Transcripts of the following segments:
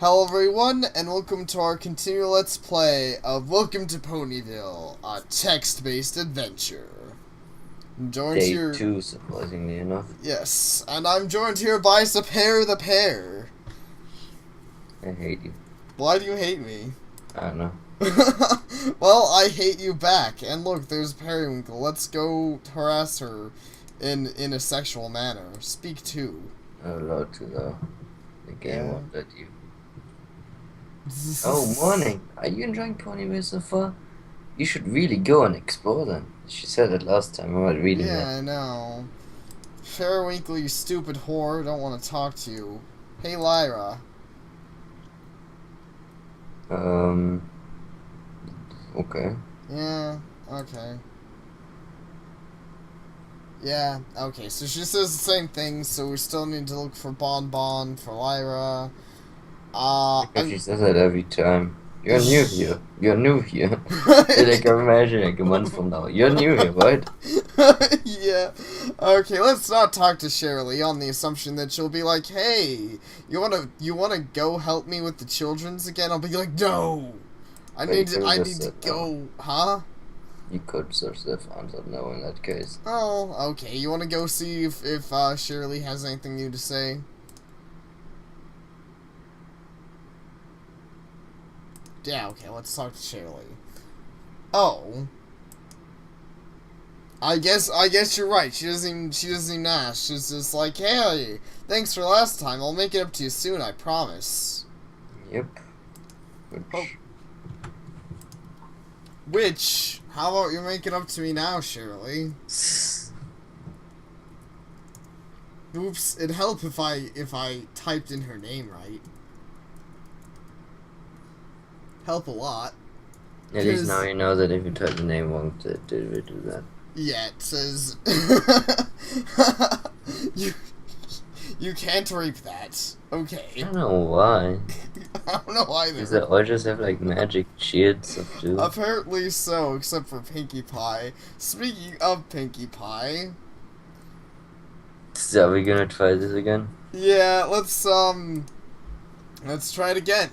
Hello everyone, and welcome to our continual Let's Play of Welcome to Ponyville, a text-based adventure. I'm joined Day here... 2, surprisingly enough. Yes, and I'm joined here by Sapare the Pear. I hate you. Why do you hate me? I don't know. Well, I hate you back, and look, there's Periwinkle. Let's go harass her in a sexual manner. Speak to. I'm allowed to, though. The game Yeah. won't let you. Oh, morning! Are you enjoying Ponyville so far? You should really go and explore them. She said it last time about reading Yeah, that. I know. Periwinkle, you stupid whore, don't want to talk to you. Hey, Lyra. Okay. Yeah, okay. Yeah, okay, so she says the same thing, so we still need to look for Bon for Lyra. Because she says that every time. You're new here. You're new here. Like, imagine like a month from now. You're new here, right? Yeah. Okay, let's not talk to Shirley on the assumption that she'll be like, "Hey, you wanna go help me with the children's again?" I'll be like, "No, I need to go, huh?" You could search the answer no in that case. Oh, okay. You wanna go see if Shirley has anything new to say? Yeah, okay, let's talk to Shirley. Oh. I guess you're right. She doesn't even ask. She's just like, "Hey, thanks for last time. I'll make it up to you soon, I promise." Yep. Which, how about you make it up to me now, Shirley? Oops, it'd help if I typed in her name right. Help a lot. At least now you know that if you type the name wrong, it will do that. Yeah, it says you can't rape that. Okay. I don't know why. I don't know either. Because they all just have like magic shields of doom. Apparently so, except for Pinkie Pie. Speaking of Pinkie Pie. So are we gonna try this again? Yeah, let's try it again.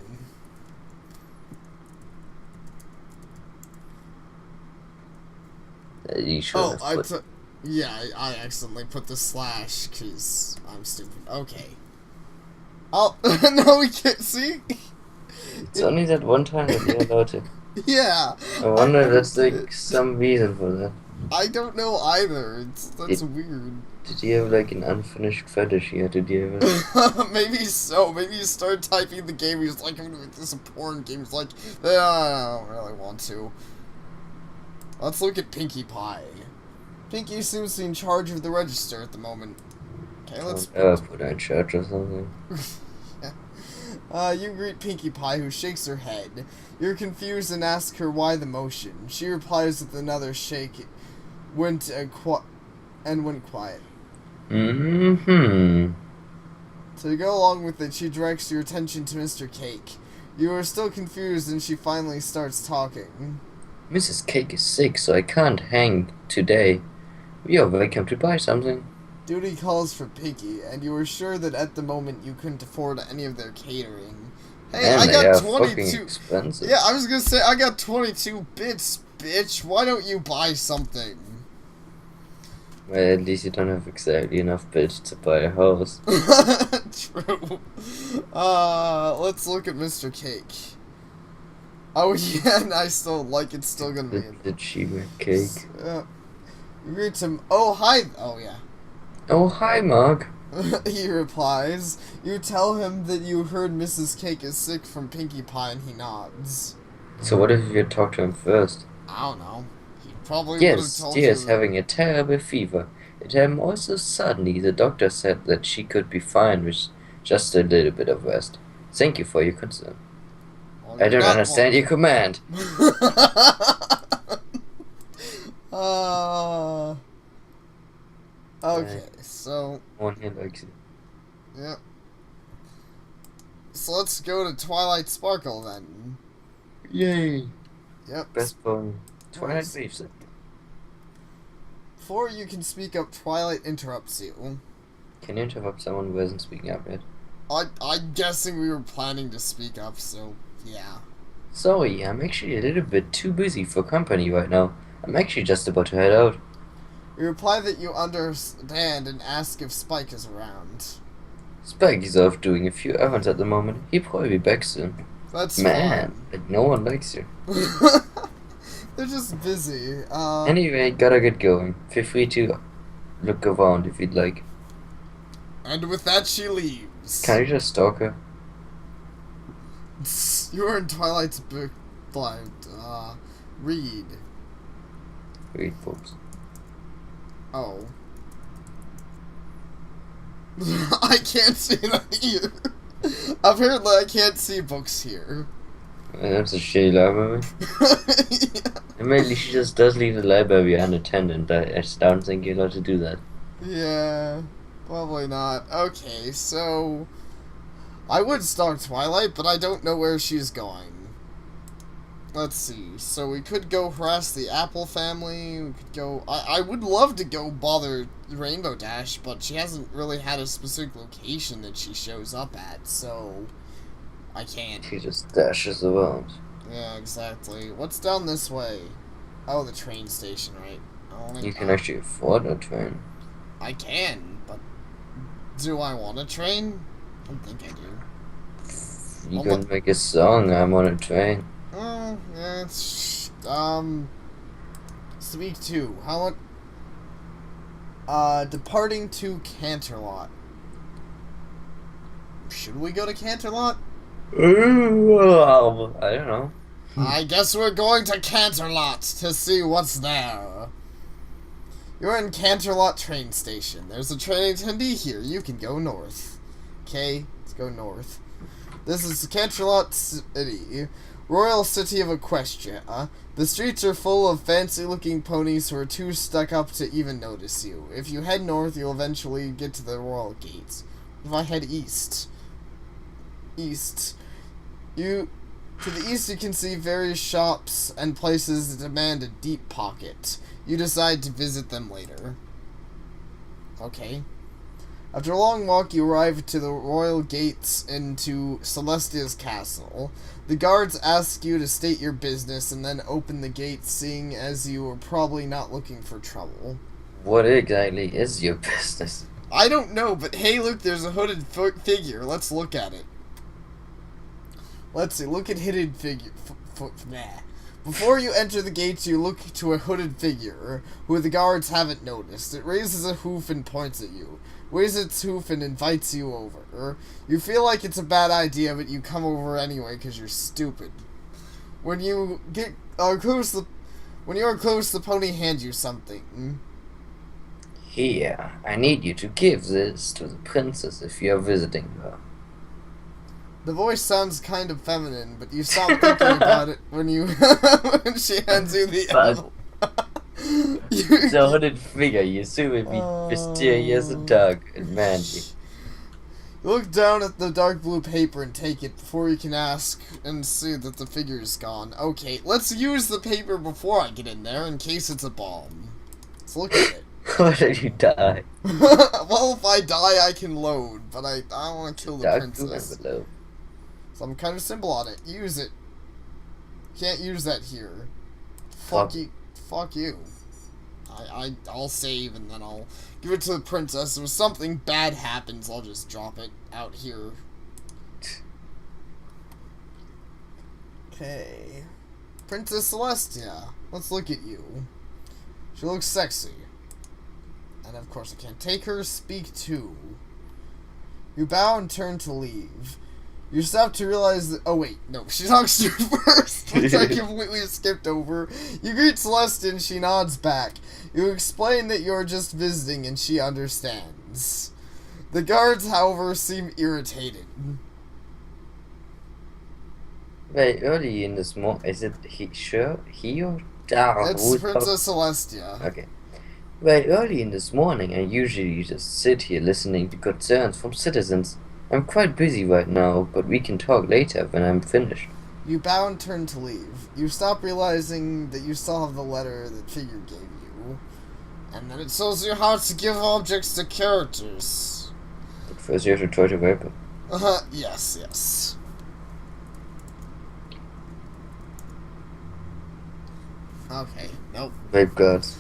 You should yeah, I accidentally put the slash, because I'm stupid. Okay. Oh, no, we can't see. It's only that one time that you're allowed to. Yeah. I wonder if that's like some reason for that. I don't know either. That's weird. Did you have like an unfinished fetish you had to deal with? Maybe so. Maybe you start typing the game, he's like, "I'm gonna make this a porn game." He's like, I don't really want to. Let's look at Pinkie Pie. Pinkie seems to be in charge of the register at the moment. Okay, let's... put her in church or something. You greet Pinkie Pie, who shakes her head. You're confused and ask her why the motion. She replies with another shake, went quiet. Mm-hmm. To go along with it, she directs your attention to Mr. Cake. You are still confused, and she finally starts talking. Mrs. Cake is sick, so I can't hang today. You're welcome to buy something. Duty calls for Pinkie, and you were sure that at the moment you couldn't afford any of their catering. Hey, Man, I got 22. Fucking expensive. Yeah, I was gonna say I got 22 bits, bitch. Why don't you buy something? Well, at least you don't have exactly enough bits to buy a house. True. Let's look at Mr. Cake. Oh yeah, and I still like it's still gonna be The cheaper cake. You greet him. Oh hi. Oh yeah. Oh hi, Mark. He replies. You tell him that you heard Mrs. Cake is sick from Pinkie Pie, and he nods. So what if you talk to him first? I don't know. He probably Yes, told dear is you. having a terrible fever. It happened also suddenly. The doctor said that she could be fine with just a little bit of rest. Thank you for your concern. Well, I don't understand your command. Okay, so... One here likes it. Yep. So let's go to Twilight Sparkle then. Yay! Yep. Best poem. Twilight Waves. Before you can speak up, Twilight interrupts you. Can you interrupt someone who isn't speaking up yet? I'm guessing we were planning to speak up, so yeah. Sorry, I'm actually a little bit too busy for company right now. I'm actually just about to head out. You reply that you understand and ask if Spike is around. Spike is off doing a few errands at the moment. He'll probably be back soon. That's Man, fine. like no one likes you. They're just busy. Anyway, gotta get going. Feel free to look around if you'd like. And with that, she leaves. Can you just stalk her? You are in Twilight's book. Read. Read books. Oh. I can't see that either. Apparently, I can't see books here. That's a shitty library. Yeah. And mainly she just does leave the library unattended. I just don't think you're allowed to do that. Yeah, probably not. Okay, so I would start Twilight, but I don't know where she's going. Let's see. So we could go harass the Apple family. We could go. I would love to go bother Rainbow Dash, but she hasn't really had a specific location that she shows up at, so I can't. She just dashes around. Yeah, exactly. What's down this way? Oh, the train station, right? You can actually afford a train. I can, but do I want a train? I don't think I do. You can make a song, I'm on a train. Yeah, it's, speak to. How much, departing to Canterlot. Should we go to Canterlot? I don't know. I guess we're going to Canterlot to see what's there. You're in Canterlot train station. There's a train attendee here. You can go north. Okay, let's go north. This is Canterlot City, royal city of Equestria. The streets are full of fancy-looking ponies who are too stuck up to even notice you. If you head north, you'll eventually get to the royal gates. If I head east, to the east, you can see various shops and places that demand a deep pocket. You decide to visit them later. Okay. After a long walk, you arrive to the royal gates into Celestia's castle. The guards ask you to state your business and then open the gates, seeing as you are probably not looking for trouble. What exactly is your business? I don't know, but hey, look, there's a hooded figure. Let's look at it. Let's see, look at hooded figure. Nah. Before you enter the gates, you look to a hooded figure, who the guards haven't noticed. It raises a hoof and points at you. Waves its hoof and invites you over. You feel like it's a bad idea, but you come over anyway because you're stupid. When you are close, the pony hands you something. Here, I need you to give this to the princess if you are visiting her. The voice sounds kind of feminine, but you stop thinking about it when when she hands you the envelope. The hooded figure, you assume it'd be mysterious and dark and manly. You look down at the dark blue paper and take it before you can ask and see that the figure is gone. Okay, let's use the paper before I get in there in case it's a bomb. Let's look at it. What did you die? Well, if I die, I can load, but I don't want to kill the Dark princess. envelope. Some kind of symbol on it. Use it. Can't use that here. Fuck you. Fuck you. I'll save and then I'll give it to the princess. If something bad happens, I'll just drop it out here. Okay. Princess Celestia. Let's look at you. She looks sexy. And of course I can't take her. Speak to. You bow and turn to leave. You stop to realize that. Oh, wait. No, she talks to you first, which I completely skipped over. You greet Celestia and she nods back. You explain that you're just visiting and she understands. The guards, however, seem irritated. Wait, early in this morning, is it he or It's Princess Celestia. Okay. Well, early in this morning, I usually just sit here listening to concerns from citizens. I'm quite busy right now, but we can talk later when I'm finished. You bow and turn to leave. You stop realizing that you still have the letter that figure gave you. And then it shows you how to give objects to characters. But first you have to try to rape it. Yes, yes. Okay, nope. Vape gods.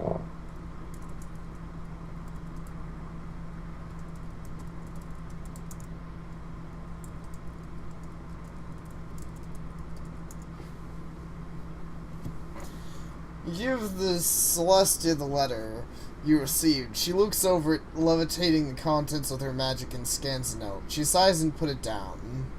Oh. You give the Celestia the letter you received. She looks over it, levitating the contents with her magic, and scans the note. She sighs and put it down.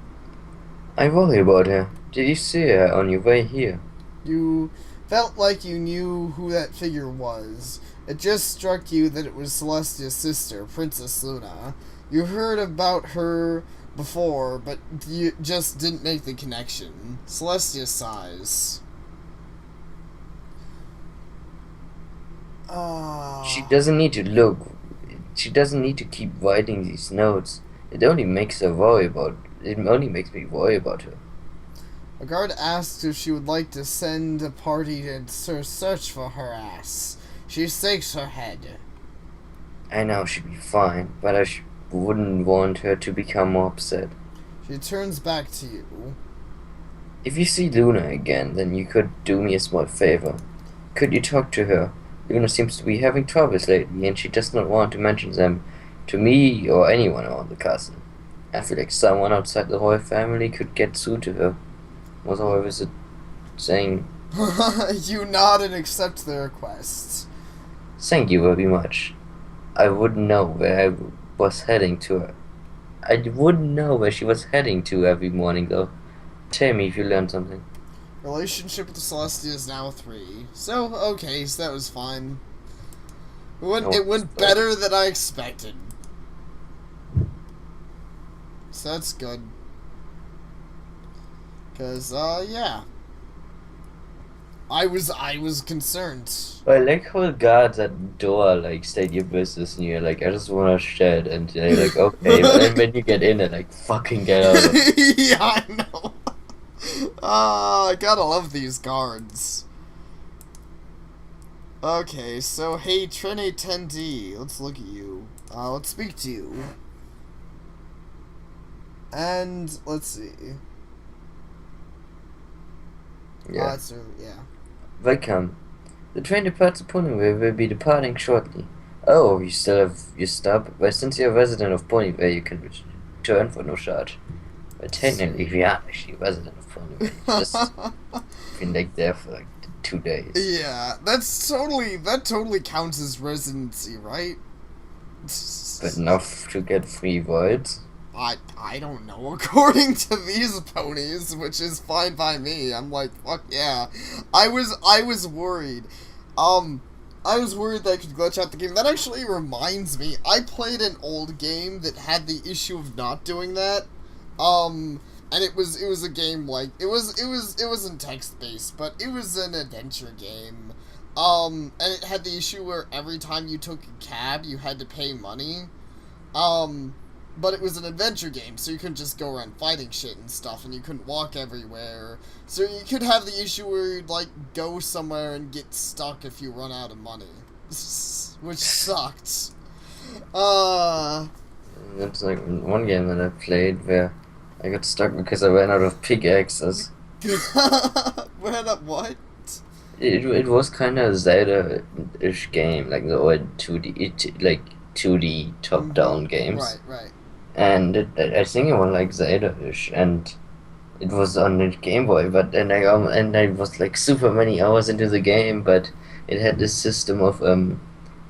I worry about her. Did you see her on your way here? You felt like you knew who that figure was. It just struck you that it was Celestia's sister, Princess Luna. You heard about her before, but you just didn't make the connection. Celestia sighs. She doesn't need to look. She doesn't need to keep writing these notes. It only makes her worry about. It only makes me worry about her. A guard asked if she would like to send a party to search for her ass. She shakes her head. I know she'd be fine, but I wouldn't want her to become more upset. She turns back to you. If you see Luna again, then you could do me a small favor. Could you talk to her? Luna seems to be having troubles lately, and she does not want to mention them to me or anyone around the castle. I feel like someone outside the royal family could get through to her. Was always saying, You nod and accept the request. thank you very much. I wouldn't know where I was heading to her. I wouldn't know where she was heading to every morning, though. Tell me if you learned something. Relationship with the Celestia is now 3. So, okay, so that was fine. It went better than I expected. So that's good. Cause, yeah. I was concerned. I like how the guards at the door, like, state your business, and you're like, I just wanna shed, and they're like, okay, but then when you get in, they're like, fucking get out of it. Yeah, I know. I gotta love these guards. Okay, so hey, Trine 10D, let's look at you. Let's speak to you. And, let's see. Yeah. Yeah. Welcome. The train departs to Ponyville will be departing shortly. Oh, you still have your stub? Well, since you're a resident of Ponyville, you can return for no charge. But technically, we aren't actually a resident of Ponyville. Just been like there for like 2 days. Yeah, that totally counts as residency, right? But enough to get free voids. I don't know. According to these ponies, which is fine by me. I'm like, fuck yeah. I was worried. I was worried that I could glitch out the game. That actually reminds me. I played an old game that had the issue of not doing that. And it was a game like it wasn't text based, but it was an adventure game. And it had the issue where every time you took a cab, you had to pay money. But it was an adventure game, so you couldn't just go around fighting shit and stuff, and you couldn't walk everywhere. So you could have the issue where you'd, like, go somewhere and get stuck if you run out of money. Which sucked. That's like one game that I played where I got stuck because I ran out of pickaxes. Ran up what? It was kind of a Zelda-ish game, like the old 2D top-down games. Right. And I think it was like Zelda-ish, and it was on the Game Boy. But I was like super many hours into the game, but it had this system of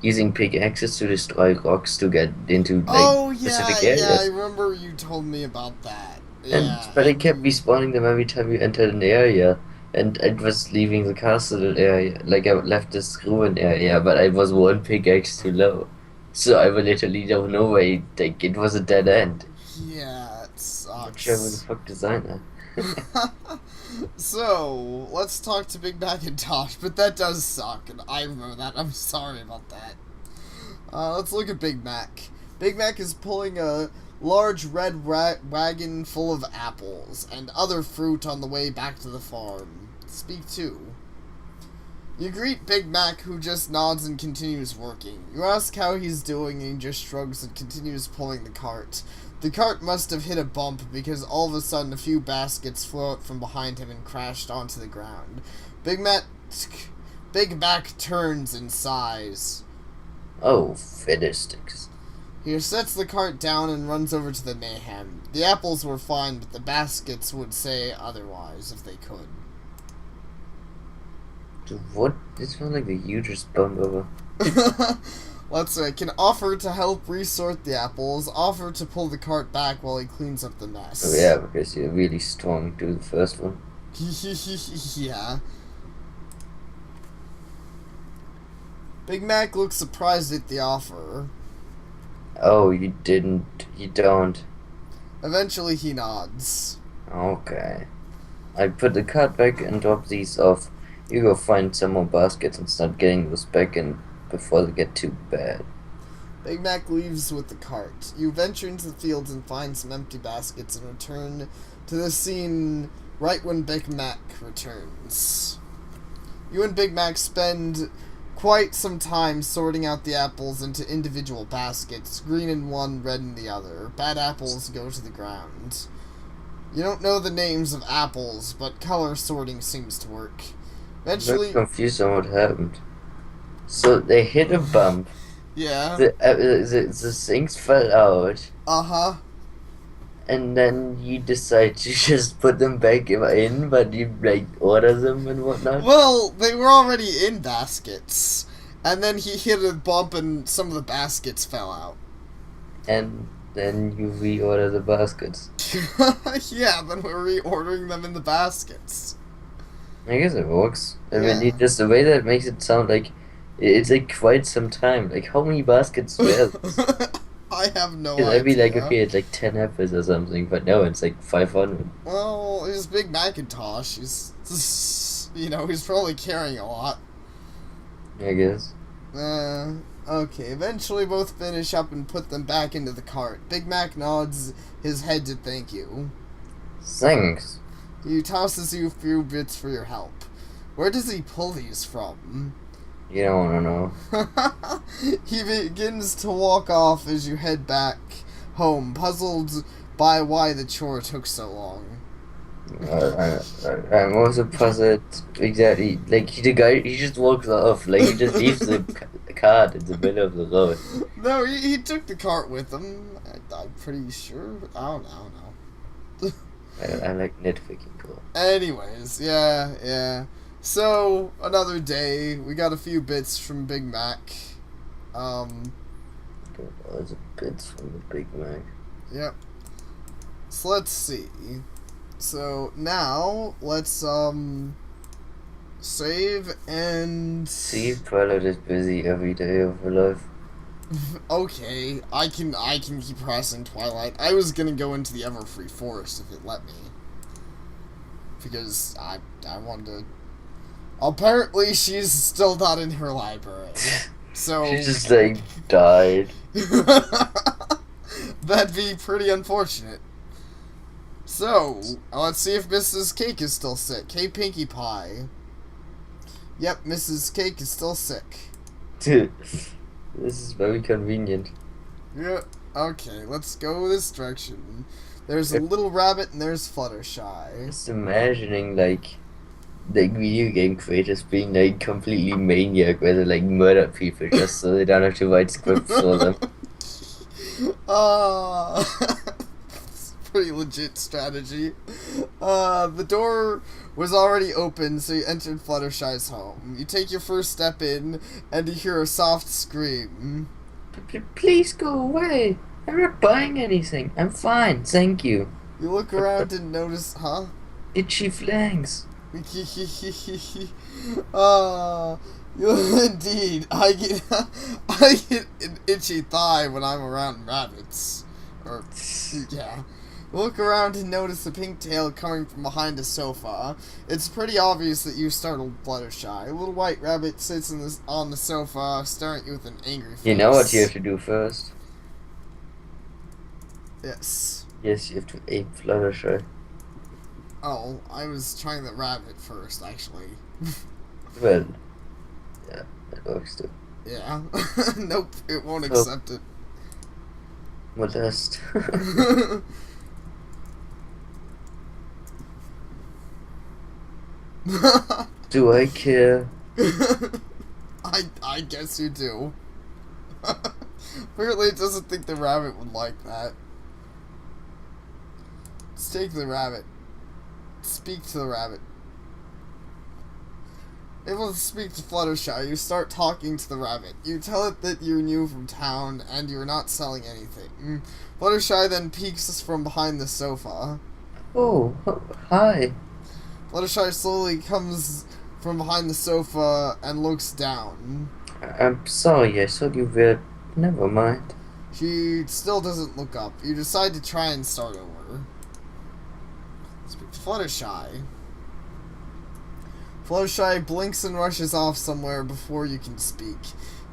using pickaxes to destroy rocks to get into like specific areas. Yeah, I remember you told me about that. Yeah. But it kept respawning them every time you entered an area. And I was leaving the castle area, like I left this ruin area, but I was one pickaxe too low. So I would literally don't know where it was a dead end. Yeah, it sucks. Not sure who the fuck designed that. So, let's talk to Big Mac and Tosh, but that does suck, and I remember that. I'm sorry about that. Let's look at Big Mac. Big Mac is pulling a large red wagon full of apples and other fruit on the way back to the farm. Speak to. You greet Big Mac, who just nods and continues working. You ask how he's doing, and he just shrugs and continues pulling the cart. The cart must have hit a bump, because all of a sudden a few baskets flew out from behind him and crashed onto the ground. Big Mac turns and sighs. Oh, fiddlesticks. He sets the cart down and runs over to the mayhem. The apples were fine, but the baskets would say otherwise if they could. Dude, what? This sounds like the hugest bump ever. Let's say, can offer to help resort the apples, offer to pull the cart back while he cleans up the mess. Oh yeah, because you're really strong to the first one. Yeah. Big Mac looks surprised at the offer. Oh, you don't. Eventually he nods. Okay. I put the cart back and drop these off. You go find some more baskets and start getting those back in before they get too bad. Big Mac leaves with the cart. You venture into the fields and find some empty baskets and return to the scene right when Big Mac returns. You and Big Mac spend quite some time sorting out the apples into individual baskets, green in one, red in the other. Bad apples go to the ground. You don't know the names of apples, but color sorting seems to work. Eventually, I'm confused on what happened. So they hit a bump. Yeah. The things fell out. Uh-huh. And then you decide to just put them back in, but you like order them and whatnot. Well, they were already in baskets, and then he hit a bump and some of the baskets fell out. And then you reorder the baskets. Yeah, then we're reordering them in the baskets. I guess it works. I Yeah. mean, just the way that makes it sound like it's like quite some time. Like, how many baskets were this? I have no I'd idea. be like, okay, it's like 10 apples or something, but no, it's like 500. Well, his big Macintosh, he's probably carrying a lot. I guess. Okay, eventually both finish up and put them back into the cart. Big Mac nods his head to thank you. Thanks. He tosses you a few bits for your help. Where does he pull these from? You don't want to know. He begins to walk off as you head back home, puzzled by why the chore took so long. I'm also puzzled exactly. Like, the guy, he just walks off. Like, he just leaves the cart in the middle of the road. No, he took the cart with him. I'm pretty sure. I don't know. I like nitpicking cool. Anyways, yeah. So, another day. We got a few bits from Big Mac. There's bits from the Big Mac. Yep. So, let's see. So, now, let's, save and... See if Twilight is busy every day of her life. Okay, I can keep harassing Twilight. I was gonna go into the Everfree Forest if it let me. Because I wanted to... Apparently she's still not in her library. So... She just, like, died. That'd be pretty unfortunate. So, let's see if Mrs. Cake is still sick. Hey, Pinkie Pie. Yep, Mrs. Cake is still sick. This is very convenient. Yeah, okay, let's go this direction. There's a little rabbit and there's Fluttershy. Just imagining, like video game creators being, like, completely maniac where they, like, murder people just so they don't have to write scripts for them. It's a pretty legit strategy. The door was already open, so you entered Fluttershy's home. You take your first step in, and you hear a soft scream. Please go away. I'm not buying anything. I'm fine, thank you. You look around and notice, huh? Itchy flanks. Indeed. I get an itchy thigh when I'm around rabbits. Or, yeah. Look around and notice a pink tail coming from behind a sofa. It's pretty obvious that you startled Fluttershy. A little white rabbit sits on the sofa, staring at you with an angry face. You know what you have to do first? Yes. Yes, you have to aim Fluttershy. Oh, I was trying the rabbit first, actually. Well, Yeah, it works too. Yeah. Nope, it won't So, accept it. modest. Do I care? I guess you do. Apparently it doesn't think the rabbit would like that. Let's take the rabbit. Speak to the rabbit. Able to speak to Fluttershy, you start talking to the rabbit. You tell it that you're new from town and you're not selling anything. Fluttershy then peeks from behind the sofa. Oh, hi. Fluttershy slowly comes from behind the sofa and looks down. I'm sorry, I thought you were... Never mind. She still doesn't look up. You decide to try and start over. Speak to Fluttershy. Fluttershy blinks and rushes off somewhere before you can speak.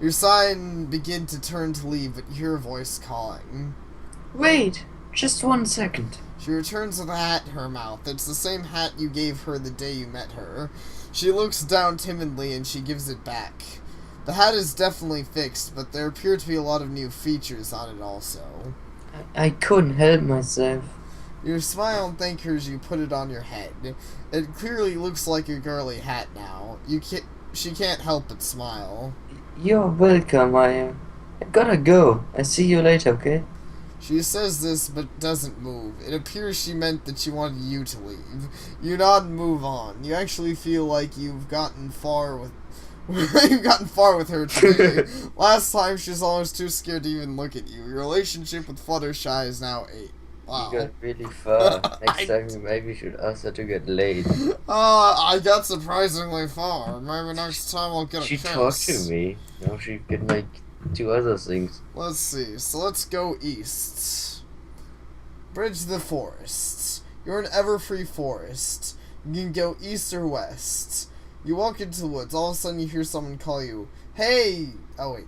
You sigh and begin to turn to leave, but you hear a voice calling. Wait, just 1 second. She returns with a hat in her mouth. It's the same hat you gave her the day you met her. She looks down timidly and she gives it back. The hat is definitely fixed, but there appear to be a lot of new features on it also. I couldn't help myself. You smile and thank her as you put it on your head. It clearly looks like a girly hat now. She can't help but smile. You're welcome, I gotta go. I'll see you later, okay? She says this, but doesn't move. It appears she meant that she wanted you to leave. You nod and move on. You actually feel like you've gotten far with her today. Last time she was almost too scared to even look at you. Your relationship with Fluttershy is now 8. Wow. You got really far. Next time you maybe should ask her to get laid. I got surprisingly far. Maybe next time I'll get a She kiss. talked to me. Now she can make 2 other things. Let's see. So let's go east. Bridge the forest. You're in Everfree Forest. You can go east or west. You walk into the woods. All of a sudden you hear someone call you. Hey! Oh, wait.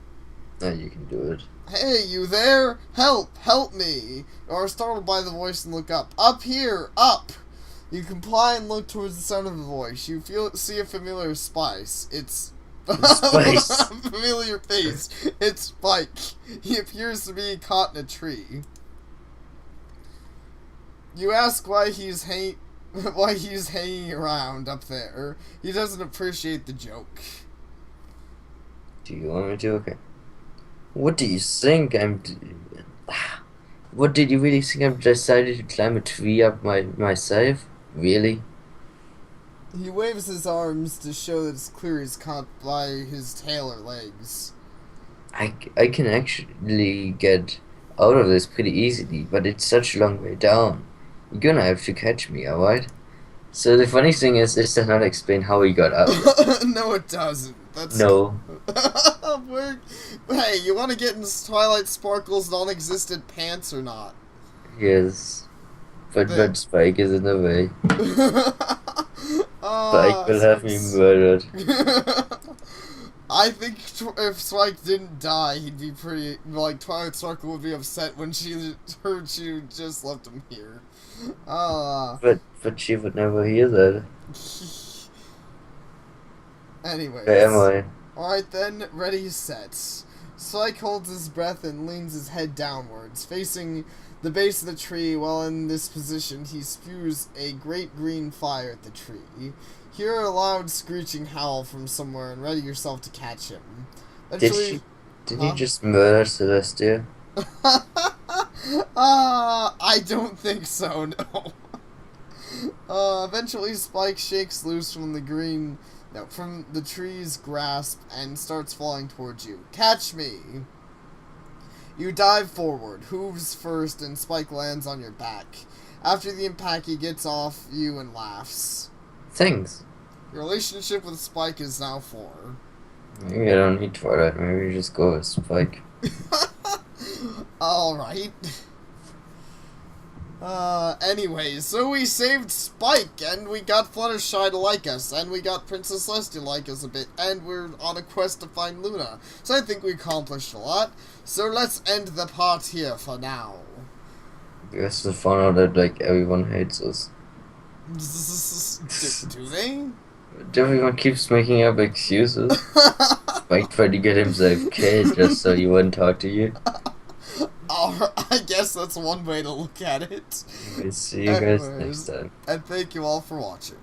Now you can do it. Hey, you there? Help! Help me! You are startled by the voice and look up. Up here! Up! You comply and look towards the sound of the voice. You see a familiar spice. It's... Spice. familiar face. It's Spike. He appears to be caught in a tree. You ask why he's hanging around up there. He doesn't appreciate the joke. Do you want me to? Okay. What do you think I'm... What did you really think I've decided to climb a tree up myself? Really? He waves his arms to show that it's clear he's caught by his tail or legs. I can actually get out of this pretty easily, but it's such a long way down. You're gonna have to catch me, alright? So the funny thing is, it does not explain how he got out. No, it doesn't. That's... No. Hey, you want to get in Twilight Sparkle's non-existent pants or not? Yes. But Spike is in the way. Spike will have me murdered. I think if Spike didn't die, he'd be pretty... Like, Twilight Sparkle would be upset when she heard she just left him here. But she would never hear that. Anyways. Where am I? Alright then, ready, set. Spike holds his breath and leans his head downwards, facing the base of the tree. While in this position, he spews a great green fire at the tree. Hear a loud screeching howl from somewhere and ready yourself to catch him. Did he just murder Celestia? I don't think so, no. Eventually Spike shakes loose from from the tree's grasp and starts falling towards you. Catch me! You dive forward, hooves first, and Spike lands on your back. After the impact, he gets off you and laughs. Thanks. Your relationship with Spike is now 4. Maybe I don't need Twilight. Maybe we just go with Spike. Alright. Anyways, so we saved Spike, and we got Fluttershy to like us, and we got Princess Celestia to like us a bit, and we're on a quest to find Luna. So I think we accomplished a lot. So let's end the part here for now. Because we found out that, like, everyone hates us. Do they? Everyone keeps making up excuses. Mike tried to get himself killed just so he wouldn't talk to you. I guess that's one way to look at it. We'll see you guys next Anyways, time. and thank you all for watching.